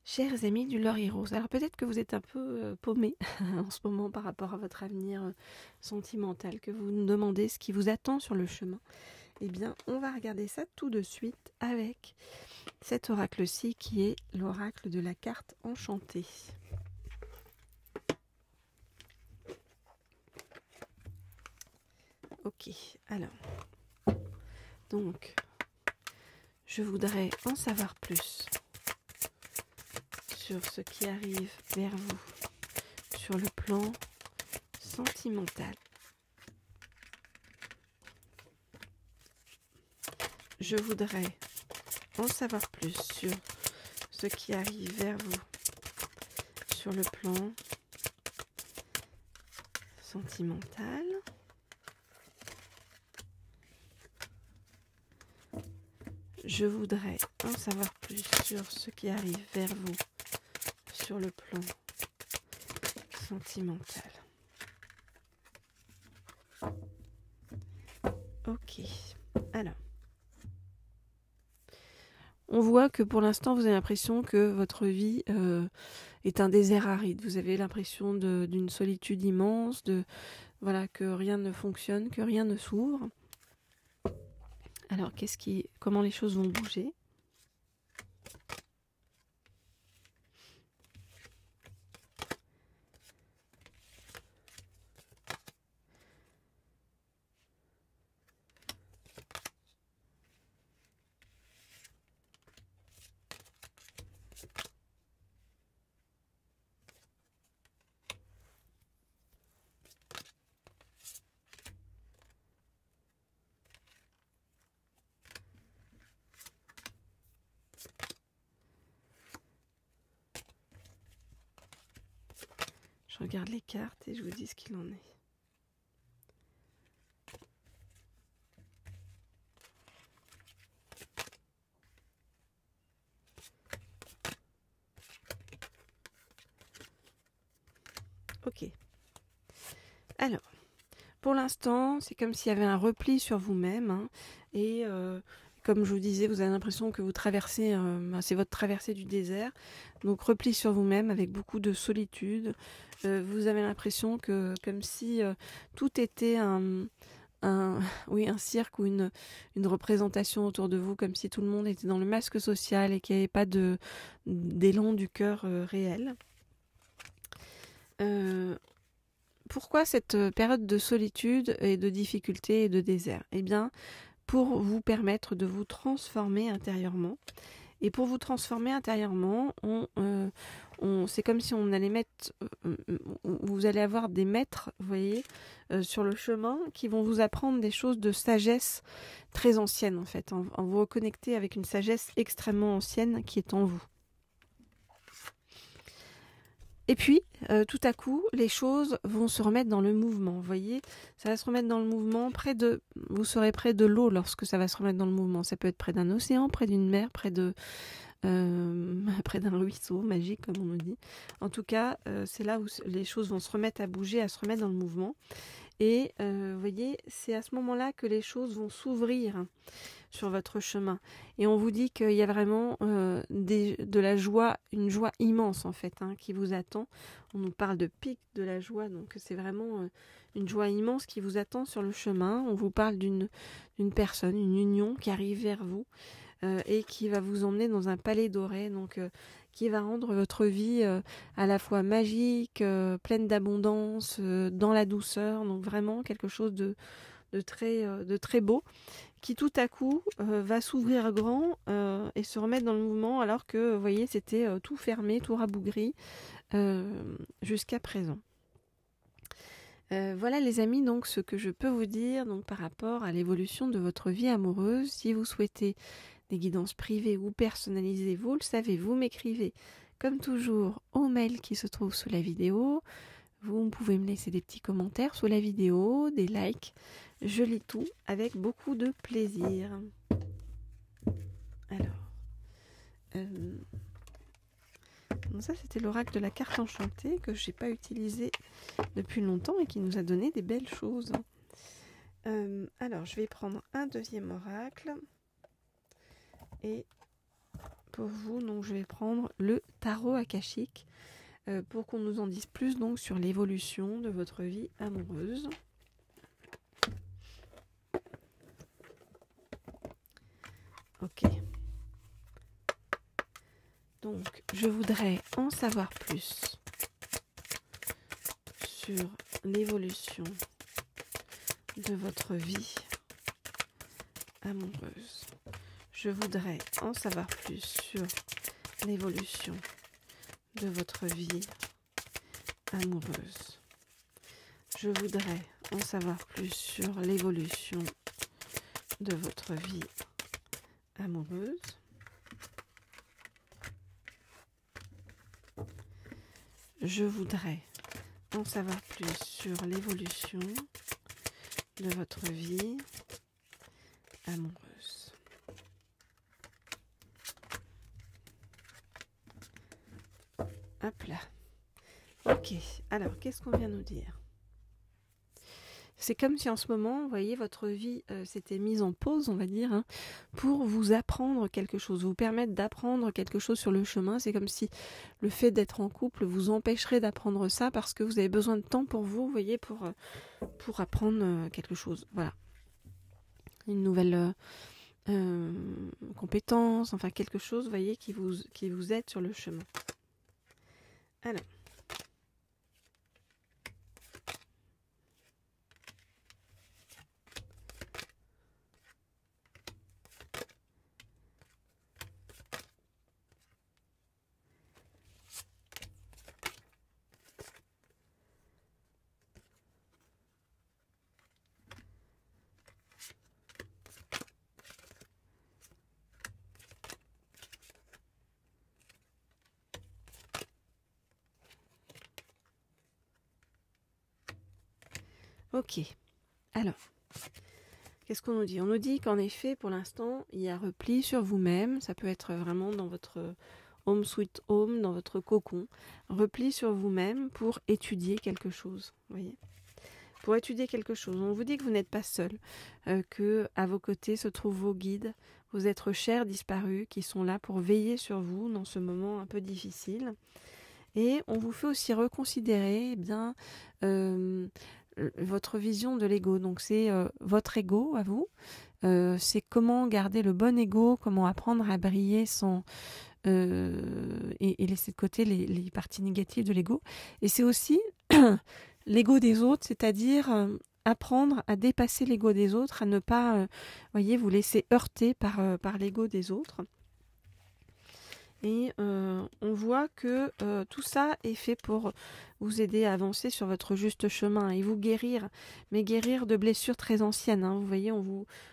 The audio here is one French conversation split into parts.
Chers amis du Lori Rose, alors peut-être que vous êtes un peu paumés en ce moment par rapport à votre avenir sentimental, que vous nous demandez ce qui vous attend sur le chemin. Eh bien, on va regarder ça tout de suite avec cet oracle-ci qui est l'oracle de la carte enchantée. Ok, alors, donc, je voudrais en savoir plus sur ce qui arrive vers vous sur le plan sentimental. Je voudrais en savoir plus sur ce qui arrive vers vous sur le plan sentimental. Je voudrais en savoir plus sur ce qui arrive vers vous sur le plan sentimental. Ok, alors. On voit que pour l'instant, vous avez l'impression que votre vie est un désert aride. Vous avez l'impression d'une solitude immense, voilà, que rien ne fonctionne, que rien ne s'ouvre. Alors, comment les choses vont bouger ? Je regarde les cartes et je vous dis ce qu'il en est. Ok. Alors, pour l'instant, c'est comme s'il y avait un repli sur vous-même. Hein, et comme je vous disais, vous avez l'impression que vous traversez, c'est votre traversée du désert. Donc, repli sur vous-même avec beaucoup de solitude. Vous avez l'impression que, comme si tout était oui, un cirque ou une représentation autour de vous, comme si tout le monde était dans le masque social et qu'il n'y avait pas d'élan du cœur réel. Pourquoi cette période de solitude et de difficulté et de désert ? Eh bien, pour vous permettre de vous transformer intérieurement. Et pour vous transformer intérieurement, c'est comme si on allait vous allez avoir des maîtres, vous voyez, sur le chemin, qui vont vous apprendre des choses de sagesse très ancienne, en fait, en vous reconnecter avec une sagesse extrêmement ancienne qui est en vous. Et puis, tout à coup, les choses vont se remettre dans le mouvement. Vous voyez, ça va se remettre dans le mouvement. Vous serez près de l'eau lorsque ça va se remettre dans le mouvement. Ça peut être près d'un océan, près d'une mer, près d'un ruisseau magique, comme on nous dit. En tout cas, c'est là où les choses vont se remettre à bouger, à se remettre dans le mouvement. Et vous voyez, c'est à ce moment-là que les choses vont s'ouvrir sur votre chemin. Et on vous dit qu'il y a vraiment de la joie, une joie immense en fait, hein, qui vous attend. On nous parle de pic de la joie, donc c'est vraiment une joie immense qui vous attend sur le chemin. On vous parle d'une personne, une union qui arrive vers vous et qui va vous emmener dans un palais doré, donc qui va rendre votre vie à la fois magique, pleine d'abondance, dans la douceur, donc vraiment quelque chose de très beau, qui tout à coup va s'ouvrir grand et se remettre dans le mouvement, alors que, vous voyez, c'était tout fermé, tout rabougri jusqu'à présent. Voilà les amis, donc ce que je peux vous dire donc, par rapport à l'évolution de votre vie amoureuse. Si vous souhaitez des guidances privées ou personnalisées, vous le savez, vous m'écrivez comme toujours au mail qui se trouve sous la vidéo. Vous pouvez me laisser des petits commentaires sous la vidéo, des likes. Je lis tout avec beaucoup de plaisir. Alors, donc ça c'était l'oracle de la carte enchantée que je n'ai pas utilisé depuis longtemps et qui nous a donné des belles choses. Alors je vais prendre un deuxième oracle et pour vous. Donc je vais prendre le tarot akashique pour qu'on nous en dise plus donc sur l'évolution de votre vie amoureuse. Ok. Donc je voudrais en savoir plus sur l'évolution de votre vie amoureuse. Je voudrais en savoir plus sur l'évolution de votre vie amoureuse. Je voudrais en savoir plus sur l'évolution de votre vie amoureuse. Je voudrais en savoir plus sur l'évolution de votre vie amoureuse. Hop là. Ok, alors qu'est-ce qu'on vient nous dire? C'est comme si en ce moment, vous voyez, votre vie s'était mise en pause, on va dire, hein, pour vous apprendre quelque chose, vous permettre d'apprendre quelque chose sur le chemin. C'est comme si le fait d'être en couple vous empêcherait d'apprendre ça parce que vous avez besoin de temps pour vous voyez, pour apprendre quelque chose. Voilà. Une nouvelle compétence, enfin quelque chose, vous voyez, qui vous aide sur le chemin. Alors. Ok, alors, qu'est-ce qu'on nous dit? On nous dit qu'en effet, pour l'instant, il y a repli sur vous-même, ça peut être vraiment dans votre home sweet home, dans votre cocon, repli sur vous-même pour étudier quelque chose, vous voyez? Pour étudier quelque chose, on vous dit que vous n'êtes pas seul, que à vos côtés se trouvent vos guides, vos êtres chers disparus qui sont là pour veiller sur vous dans ce moment un peu difficile. Et on vous fait aussi reconsidérer votre vision de l'ego. Donc c'est votre ego à vous. C'est comment garder le bon ego, comment apprendre à briller sans et laisser de côté les parties négatives de l'ego. Et c'est aussi l'ego des autres, c'est-à-dire apprendre à dépasser l'ego des autres, à ne pas vous laisser heurter par l'ego des autres. Et on voit que tout ça est fait pour vous aider à avancer sur votre juste chemin et vous guérir, mais guérir de blessures très anciennes. Hein. Vous voyez,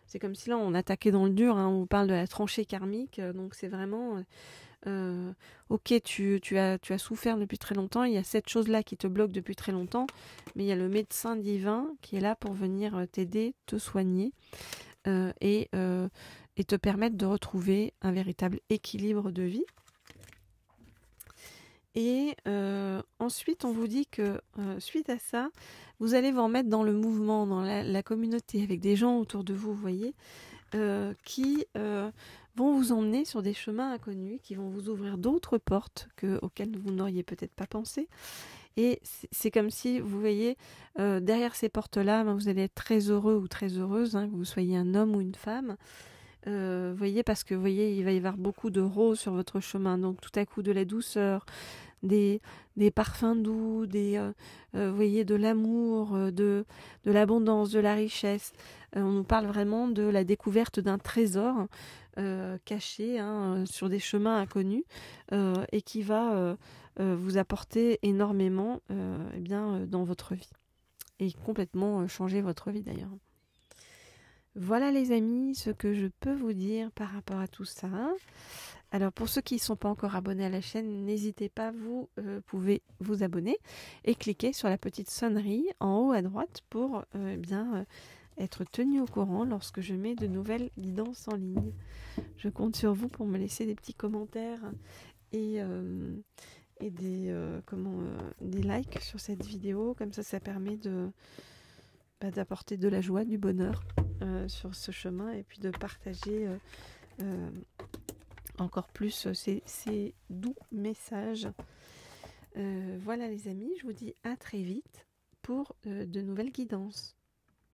c'est comme si là on attaquait dans le dur, hein. On vous parle de la tranchée karmique, donc c'est vraiment... ok, tu as souffert depuis très longtemps, il y a cette chose-là qui te bloque depuis très longtemps, mais il y a le médecin divin qui est là pour venir t'aider, te soigner et te permettre de retrouver un véritable équilibre de vie. Et ensuite, on vous dit que suite à ça, vous allez vous remettre dans le mouvement, dans la communauté, avec des gens autour de vous, vous voyez, qui vont vous emmener sur des chemins inconnus, qui vont vous ouvrir d'autres portes auxquelles vous n'auriez peut-être pas pensé. Et c'est comme si, vous voyez, derrière ces portes-là, vous allez être très heureux ou très heureuse, hein, que vous soyez un homme ou une femme. Vous voyez, parce que vous voyez, il va y avoir beaucoup de roses sur votre chemin, donc tout à coup de la douceur, des parfums doux, vous voyez, de l'amour, de l'abondance, de la richesse. On nous parle vraiment de la découverte d'un trésor caché sur des chemins inconnus et qui va vous apporter énormément dans votre vie et complètement changer votre vie d'ailleurs. Voilà les amis, ce que je peux vous dire par rapport à tout ça. Alors pour ceux qui ne sont pas encore abonnés à la chaîne, n'hésitez pas, vous pouvez vous abonner et cliquer sur la petite sonnerie en haut à droite pour être tenu au courant lorsque je mets de nouvelles guidances en ligne. Je compte sur vous pour me laisser des petits commentaires et des likes sur cette vidéo. Comme ça permet d'apporter de la joie, du bonheur sur ce chemin et puis de partager encore plus ces doux messages. Voilà les amis, je vous dis à très vite pour de nouvelles guidances.